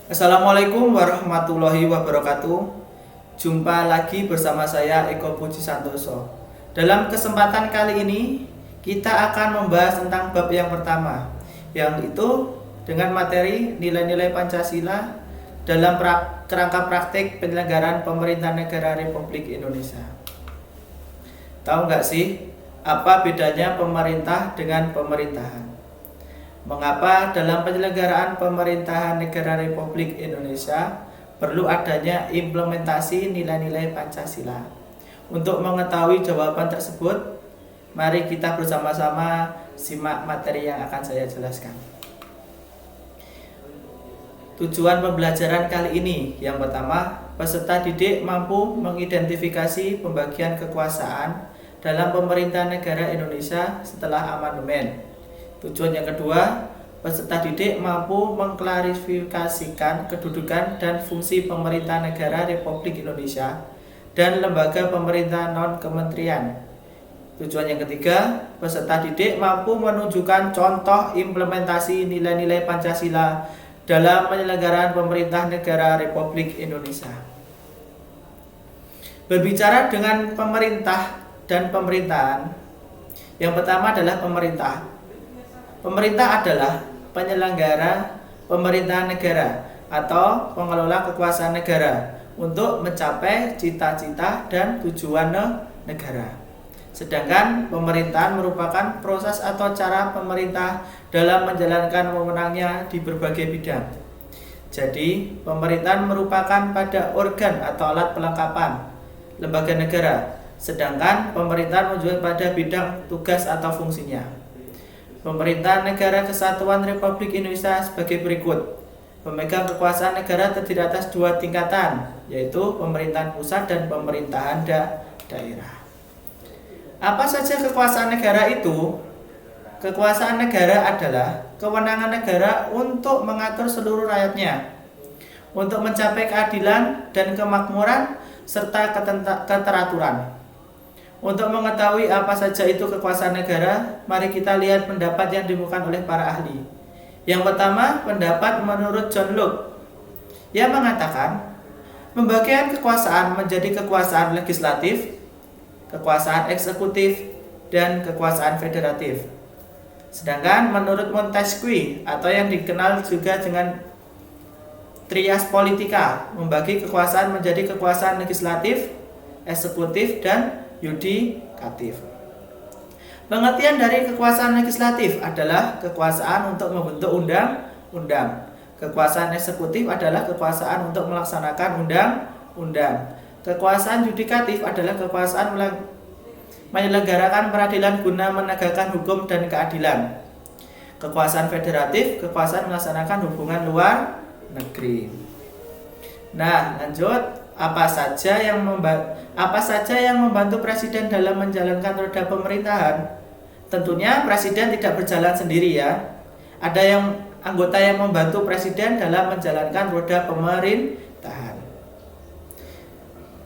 Assalamualaikum warahmatullahi wabarakatuh. Jumpa lagi bersama saya Eko Puji Santoso. Dalam kesempatan kali ini kita akan membahas tentang bab yang pertama, yang itu dengan materi nilai-nilai Pancasila dalam kerangka praktik penyelenggaraan pemerintahan negara Republik Indonesia. Tahu nggak sih apa bedanya pemerintah dengan pemerintahan? Mengapa dalam penyelenggaraan pemerintahan negara Republik Indonesia perlu adanya implementasi nilai-nilai Pancasila? Untuk mengetahui jawaban tersebut, mari kita bersama-sama simak materi yang akan saya jelaskan. Tujuan pembelajaran kali ini, yang pertama, peserta didik mampu mengidentifikasi pembagian kekuasaan dalam pemerintahan negara Indonesia setelah amandemen. Tujuan yang kedua, peserta didik mampu mengklarifikasikan kedudukan dan fungsi pemerintah negara Republik Indonesia dan lembaga pemerintah non-kementerian. Tujuan yang ketiga, peserta didik mampu menunjukkan contoh implementasi nilai-nilai Pancasila dalam penyelenggaraan pemerintah negara Republik Indonesia. Berbicara dengan pemerintah dan pemerintahan, yang pertama adalah pemerintah. Pemerintah adalah penyelenggara pemerintahan negara atau pengelola kekuasaan negara untuk mencapai cita-cita dan tujuan negara. Sedangkan pemerintahan merupakan proses atau cara pemerintah dalam menjalankan wewenangnya di berbagai bidang. Jadi, pemerintahan merupakan pada organ atau alat pelengkapan lembaga negara, sedangkan pemerintahan menunjukkan pada bidang tugas atau fungsinya. Pemerintahan Negara Kesatuan Republik Indonesia sebagai berikut. Pemegang kekuasaan negara terdiri atas dua tingkatan, yaitu pemerintahan pusat dan pemerintahan daerah. Apa saja kekuasaan negara itu? Kekuasaan negara adalah kewenangan negara untuk mengatur seluruh rakyatnya, untuk mencapai keadilan dan kemakmuran serta keteraturan. Untuk mengetahui apa saja itu kekuasaan negara, mari kita lihat pendapat yang dikemukakan oleh para ahli. Yang pertama, pendapat menurut John Locke, yang mengatakan pembagian kekuasaan menjadi kekuasaan legislatif, kekuasaan eksekutif, dan kekuasaan federatif. Sedangkan menurut Montesquieu, atau yang dikenal juga dengan trias politika, membagi kekuasaan menjadi kekuasaan legislatif, eksekutif, dan yudikatif. Pengertian dari kekuasaan legislatif adalah kekuasaan untuk membentuk undang-undang. Kekuasaan eksekutif adalah kekuasaan untuk melaksanakan undang-undang. Kekuasaan yudikatif adalah kekuasaan menyelenggarakan peradilan guna menegakkan hukum dan keadilan. Kekuasaan federatif, kekuasaan melaksanakan hubungan luar negeri. Nah, lanjut. Apa saja yang membantu presiden dalam menjalankan roda pemerintahan? Tentunya presiden tidak berjalan sendiri ya. Ada anggota yang membantu presiden dalam menjalankan roda pemerintahan.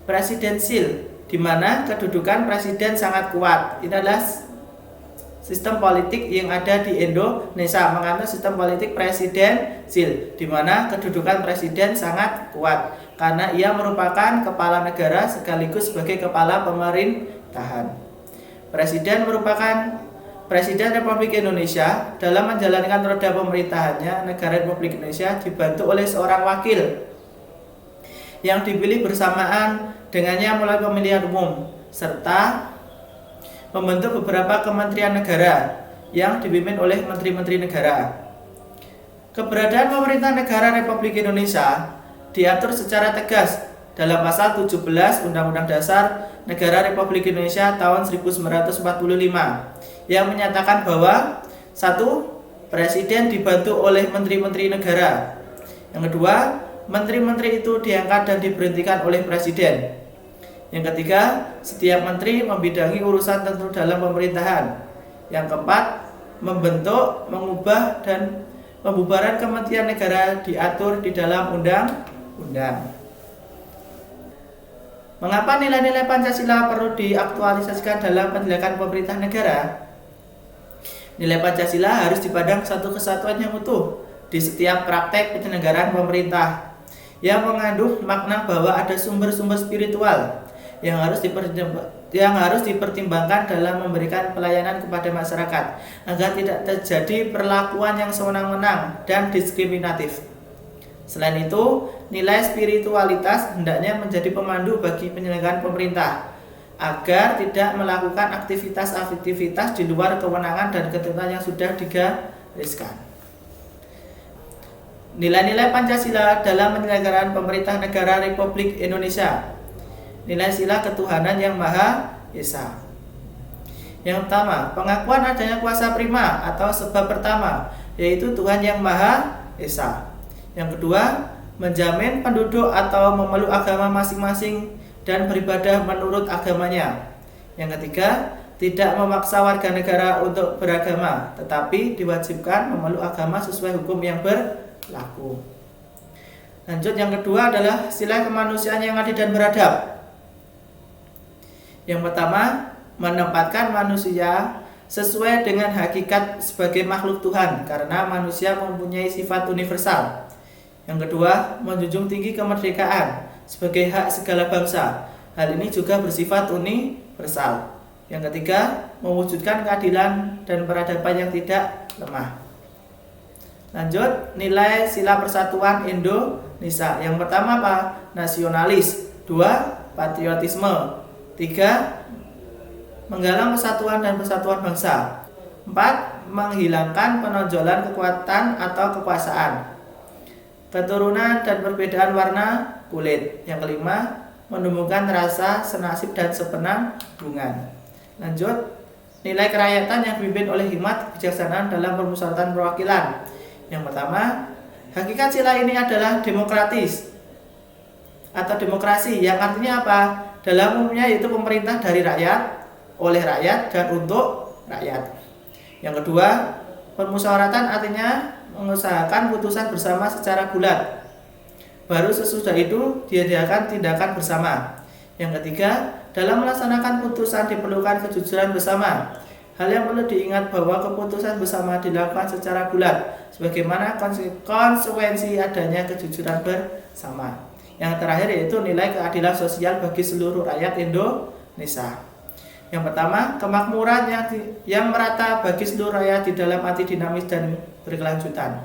Presidensil, di mana kedudukan presiden sangat kuat. Ini adalah sistem politik yang ada di Indonesia, menganut sistem politik presidensil, di mana kedudukan presiden sangat kuat karena ia merupakan kepala negara sekaligus sebagai kepala pemerintahan. Presiden merupakan Presiden Republik Indonesia. Dalam menjalankan roda pemerintahannya, negara Republik Indonesia dibantu oleh seorang wakil yang dipilih bersamaan dengannya melalui pemilihan umum, serta membentuk beberapa kementerian negara yang dipimpin oleh menteri-menteri negara. Keberadaan pemerintah negara Republik Indonesia diatur secara tegas dalam pasal 17 Undang-Undang Dasar Negara Republik Indonesia tahun 1945 yang menyatakan bahwa 1. Presiden dibantu oleh menteri-menteri negara. Yang kedua, menteri-menteri itu diangkat dan diberhentikan oleh presiden. Yang ketiga, setiap menteri membidangi urusan tertentu dalam pemerintahan. Yang keempat, membentuk, mengubah, dan pembubaran kementerian negara diatur di dalam undang-undang. Mengapa nilai-nilai Pancasila perlu diaktualisasikan dalam penegakan pemerintah negara? Nilai Pancasila harus dipandang satu kesatuan yang utuh di setiap praktek penyelenggaraan pemerintah yang mengandung makna bahwa ada sumber-sumber spiritual yang harus dipertimbangkan dalam memberikan pelayanan kepada masyarakat agar tidak terjadi perlakuan yang sewenang-wenang dan diskriminatif. Selain itu, nilai spiritualitas hendaknya menjadi pemandu bagi penyelenggaraan pemerintah agar tidak melakukan aktivitas-aktivitas di luar kewenangan dan ketentuan yang sudah digariskan. Nilai-nilai Pancasila dalam penyelenggaraan pemerintah negara Republik Indonesia. Nilai sila ketuhanan yang Maha Esa. Yang pertama, pengakuan adanya kuasa prima atau sebab pertama, yaitu Tuhan yang Maha Esa. Yang kedua, menjamin penduduk atau memeluk agama masing-masing dan beribadah menurut agamanya. Yang ketiga, tidak memaksa warga negara untuk beragama, tetapi diwajibkan memeluk agama sesuai hukum yang berlaku. Lanjut, yang kedua adalah sila kemanusiaan yang adil dan beradab. Yang pertama, menempatkan manusia sesuai dengan hakikat sebagai makhluk Tuhan karena manusia mempunyai sifat universal. Yang kedua, menjunjung tinggi kemerdekaan sebagai hak segala bangsa. Hal ini juga bersifat universal. Yang ketiga, mewujudkan keadilan dan peradaban yang tidak lemah. Lanjut, nilai sila persatuan Indonesia. Yang pertama apa? Nasionalis. 2. Patriotisme. 3. Menggalang persatuan dan persatuan bangsa. 4. Menghilangkan penonjolan kekuatan atau kekuasaan, keturunan dan perbedaan warna kulit. Yang kelima, menumbuhkan rasa senasib dan sepenanggungan. Lanjut, nilai kerakyatan yang dipimpin oleh hikmat kebijaksanaan dalam permusyawaratan perwakilan. Yang pertama, hakikat sila ini adalah demokratis atau demokrasi, yang artinya apa? Dalam umumnya yaitu pemerintah dari rakyat, oleh rakyat, dan untuk rakyat. Yang kedua, permusyawaratan artinya mengusahakan putusan bersama secara bulat. Baru sesudah itu diadakan tindakan bersama. Yang ketiga, dalam melaksanakan putusan diperlukan kejujuran bersama. Hal yang perlu diingat bahwa keputusan bersama dilakukan secara bulat, sebagaimana konsekuensi adanya kejujuran bersama. Yang terakhir yaitu nilai keadilan sosial bagi seluruh rakyat Indonesia. Yang pertama, kemakmuran yang merata bagi seluruh rakyat di dalam arti dinamis dan berkelanjutan.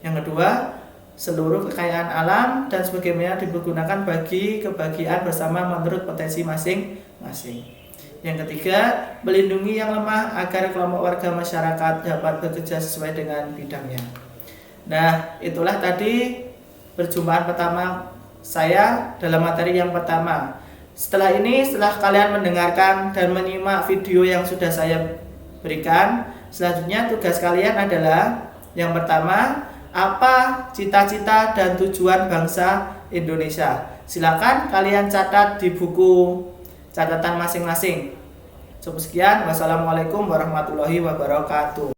Yang kedua, seluruh kekayaan alam dan sebagainya dipergunakan bagi kebahagiaan bersama menurut potensi masing-masing. Yang ketiga, melindungi yang lemah agar kelompok warga masyarakat dapat bekerja sesuai dengan bidangnya. Nah, itulah tadi perjumpaan pertama saya dalam materi yang pertama. Setelah kalian mendengarkan dan menyimak video yang sudah saya berikan, selanjutnya tugas kalian adalah yang pertama, apa cita-cita dan tujuan bangsa Indonesia. Silakan kalian catat di buku catatan masing-masing. Cukup sekian. Wassalamualaikum warahmatullahi wabarakatuh.